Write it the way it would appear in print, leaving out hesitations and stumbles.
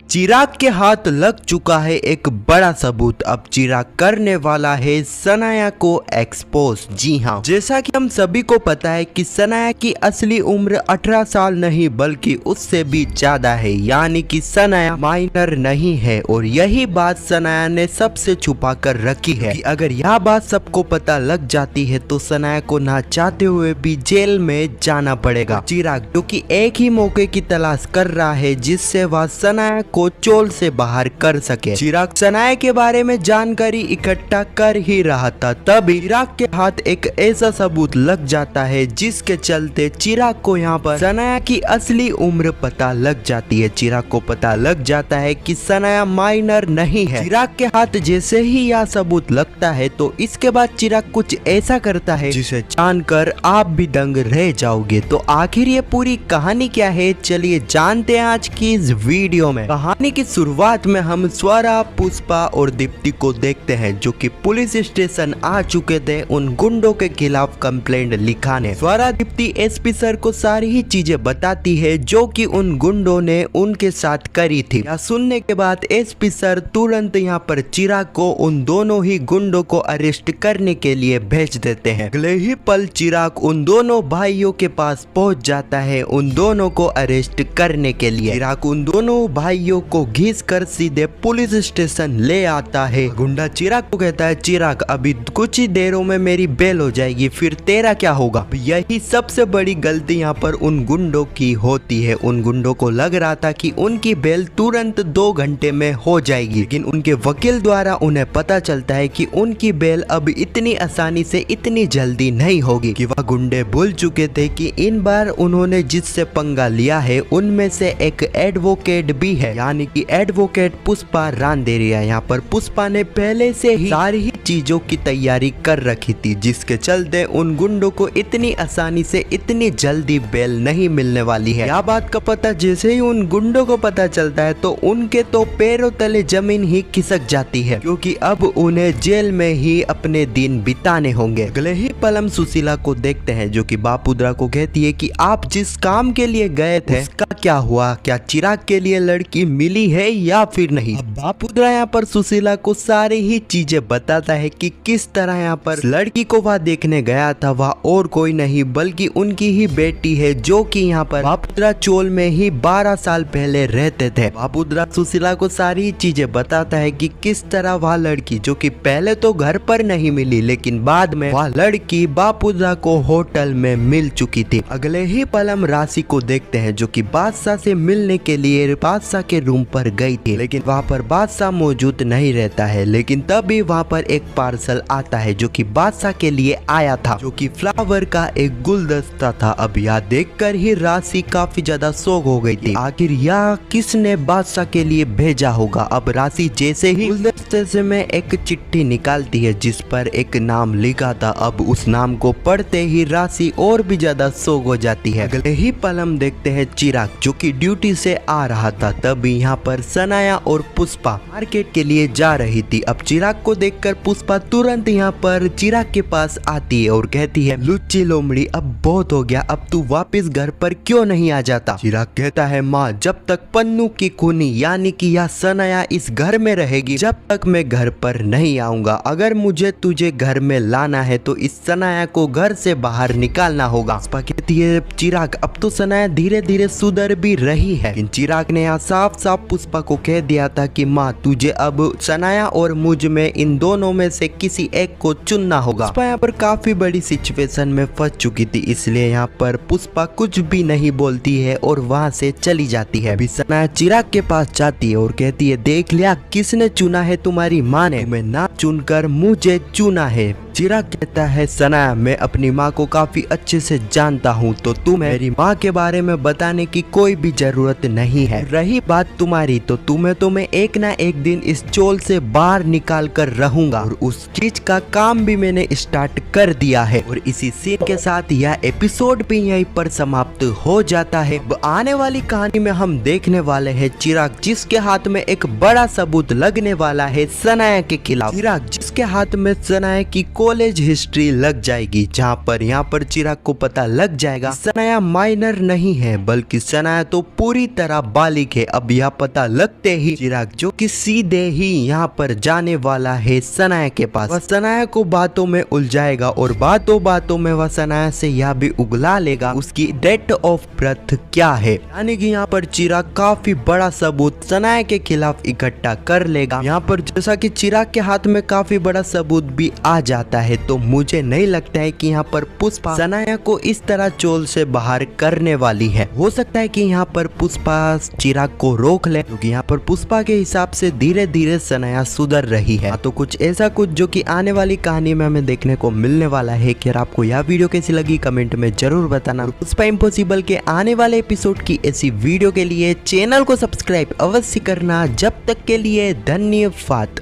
चिराग के हाथ लग चुका है एक बड़ा सबूत। अब चिराग करने वाला है सनाया को एक्सपोज। जी हाँ, जैसा कि हम सभी को पता है कि सनाया की असली उम्र 18 साल नहीं बल्कि उससे भी ज्यादा है, यानी कि सनाया माइनर नहीं है। और यही बात सनाया ने सबसे छुपा कर रखी है कि अगर यह बात सबको पता लग जाती है तो सनाया को ना चाहते हुए भी जेल में जाना पड़ेगा। चिराग जो कि एक ही मौके की तलाश कर रहा है जिससे वह सनाया को चोल से बाहर कर सके। चिराग सनाया के बारे में जानकारी इकट्ठा कर ही रहा था, तभी चिराग के हाथ एक ऐसा सबूत लग जाता है जिसके चलते चिराग को यहाँ पर सनाया की असली उम्र पता लग जाती है। चिराग को पता लग जाता है कि सनाया माइनर नहीं है। चिराग के हाथ जैसे ही यह सबूत लगता है तो इसके बाद चिराग कुछ ऐसा करता है जिसे जानकर आप भी दंग रह जाओगे। तो आखिर ये पूरी कहानी क्या है, चलिए जानते हैं आज की इस वीडियो में। कहानी की शुरुआत में हम स्वरा, पुष्पा और दीप्ति को देखते हैं जो कि पुलिस स्टेशन आ चुके थे उन गुंडों के खिलाफ कंप्लेंट लिखाने। स्वरा दीप्ति एसपी सर को सारी ही चीजें बताती है जो कि उन गुंडों ने उनके साथ करी थी। यह सुनने के बाद एसपी सर तुरंत यहाँ पर चिराग को उन दोनों ही गुंडों को अरेस्ट करने के लिए भेज देते हैं। अगले ही पल चिराग उन दोनों भाइयों के पास पहुंच जाता है उन दोनों को अरेस्ट करने के लिए। चिराग उन दोनों भाइयों को घिस कर सीधे पुलिस स्टेशन ले आता है। गुंडा चिराग को कहता है, चिराग अभी कुछ ही देरों में मेरी बेल हो जाएगी, फिर तेरा क्या होगा। यही सबसे बड़ी गलती यहाँ पर उन गुंडों की होती है। उन गुंडों को लग रहा था कि उनकी बेल तुरंत 2 घंटे में हो जाएगी, लेकिन उनके वकील द्वारा उन्हें पता चलता है कि उनकी बेल अब इतनी आसानी से इतनी जल्दी नहीं होगी। कि वह गुंडे भूल चुके थे कि इन बार उन्होंने जिससे पंगा लिया है उनमें से एक एडवोकेट भी है, यानी कि एडवोकेट पुष्पा रांदेरिया। यहाँ पर पुष्पा ने पहले से ही सारी ही चीजों की तैयारी कर रखी थी, जिसके चलते उन गुंडों को इतनी आसानी से इतनी जल्दी बेल नहीं मिलने वाली है। यह बात का पता जैसे ही उन गुंडों को पता चलता है तो उनके तो पैरों तले जमीन ही खिसक जाती है, क्योंकि अब उन्हें जेल में ही अपने दिन बिताने होंगे। अगले ही पल हम सुशीला को देखते हैं जो कि बापूद्रा को कहती है कि आप जिस काम के लिए गए थे उसका क्या हुआ, क्या चिराग के लिए लड़की मिली है या फिर नहीं। अब बापूद्रा यहाँ पर सुशीला को सारी ही चीजें बताता है कि किस तरह यहाँ पर लड़की को वह देखने गया था, वह और कोई नहीं बल्कि उनकी ही बेटी है जो कि यहाँ पर बापूद्रा चोल में ही 12 साल पहले रहते थे। बापूद्रा सुशीला को सारी चीजें बताता है कि किस तरह वह लड़की जो कि पहले तो घर पर नहीं मिली लेकिन बाद में वह लड़की बापूद्रा को होटल में मिल चुकी थी। अगले ही पल हम राशि को देखते हैं जो कि बादशाह से मिलने के लिए बादशाह के रूम पर गई थी, लेकिन वहाँ पर बादशाह मौजूद नहीं रहता है। लेकिन तभी वहाँ पर एक पार्सल आता है जो कि बादशाह के लिए आया था, जो कि फ्लावर का एक गुलदस्ता था। अब यह देखकर ही राशि काफी ज्यादा शॉक हो गई थी, आखिर यह किसने बादशाह के लिए भेजा होगा। अब राशि जैसे ही गुलदस्ते से में एक चिट्ठी निकालती है जिस पर एक नाम लिखा था। अब उस नाम को पढ़ते ही राशि और भी ज्यादा शॉक हो जाती है। अगले ही पल हम देखते हैं चिराग जो कि ड्यूटी से आ रहा था, तभी यहाँ पर सनाया और पुष्पा मार्केट के लिए जा रही थी। अब चिराग को देखकर पुष्पा तुरंत यहाँ पर चिराग के पास आती है और कहती है, लुच्ची लोमड़ी अब बहुत हो गया, अब तू वापस घर पर क्यों नहीं आ जाता। चिराग कहता है, माँ जब तक पन्नू की खूनी यानी कि यह सनाया इस घर में रहेगी जब तक मैं घर पर नहीं आऊंगा। अगर मुझे तुझे घर में लाना है तो इस सनाया को घर से बाहर निकालना होगा। पुष्पा कहती है, चिराग अब तो सनाया धीरे धीरे सुधर भी रही है। लेकिन चिराग ने यहाँ साफ साफ पुष्पा को कह दिया था कि माँ तुझे अब सनाया और मुझ में इन दोनों में से किसी एक को चुनना होगा। पुष्पा यहाँ पर काफी बड़ी सिचुएशन में फंस चुकी थी, इसलिए यहाँ पर पुष्पा कुछ भी नहीं बोलती है और वहाँ से चली जाती है। अभी सनाया चिराग के पास जाती है और कहती है, देख लिया किसने चुना है, तुम्हारी माँ ने, तुम्हें ना चुनकर मुझे चुना है। चिराग कहता है, सनाया मैं अपनी माँ को काफी अच्छे से जानता हूँ, तो तुम्हें मेरी माँ के बारे में बताने की कोई भी जरूरत नहीं है। रही बात तुम्हारी तो तुम्हें तो मैं एक ना एक दिन इस चोल से बाहर निकाल कर रहूंगा और उस चीज का काम भी मैंने स्टार्ट कर दिया है। और इसी सीन के साथ यह एपिसोड भी यहीं पर समाप्त हो जाता है। अब आने वाली कहानी में हम देखने वाले हैं चिराग जिसके हाथ में एक बड़ा सबूत लगने वाला है सनाया के खिलाफ। चिराग जिसके हाथ में सनाया की कॉलेज हिस्ट्री लग जाएगी, जहाँ पर यहाँ पर चिराग को पता लग जाएगा सनाया माइनर नहीं है बल्कि सनाया सनाया तो पूरी तरह बालिग है। अब यह पता लगते ही चिराग जो कि सीधे ही यहाँ पर जाने वाला है सनाया के पास। वह सनाया को बातों में उलझाएगा और बातों बातों में वह सनाया से यह भी उगला लेगा उसकी डेट ऑफ बर्थ क्या है। यानी कि यहाँ पर चिराग काफी बड़ा सबूत सनाया के खिलाफ इकट्ठा कर लेगा। यहाँ पर जैसा कि चिराग के हाथ में काफी बड़ा सबूत भी आ जाता है, तो मुझे नहीं लगता है कि यहाँ पर पुष्पा सनाया को इस तरह चोल से बाहर करने वाली है। हो सकता है कि यहाँ पर पुष्पा चिराग को रोक ले, क्योंकि यहाँ पर पुष्पा के हिसाब से धीरे धीरे सनाया सुधर रही है। तो कुछ ऐसा कुछ जो कि आने वाली कहानी में हमें देखने को मिलने वाला है। कि आपको यह वीडियो कैसी लगी कमेंट में जरूर बताना। पुष्पा इम्पॉसिबल के आने वाले एपिसोड की ऐसी वीडियो के लिए चैनल को सब्सक्राइब अवश्य करना। जब तक के लिए धन्यवाद।